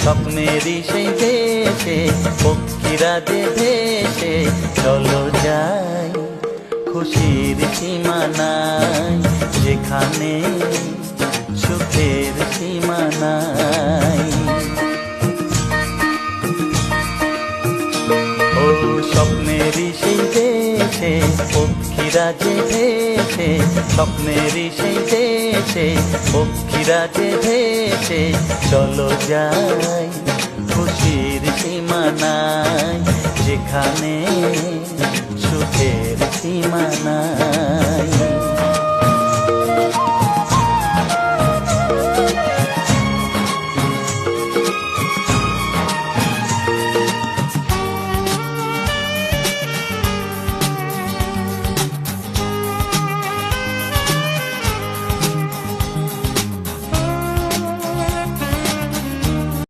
স্বপ্নেরই সেই দেশে পক্ষীরা যে ভেসে চলো যাই খুশির সীমানায়, যেখানে সুখের সীমানায়। ও স্বপ্নেরই সেই দেশে পক্ষীরা যে ভেসে, স্বপ্নেরই সেই দেশে পক্ষীরা যে ভেসে চলো যাই খুশির সীমানায়, যেখানে সুখের সীমানায়।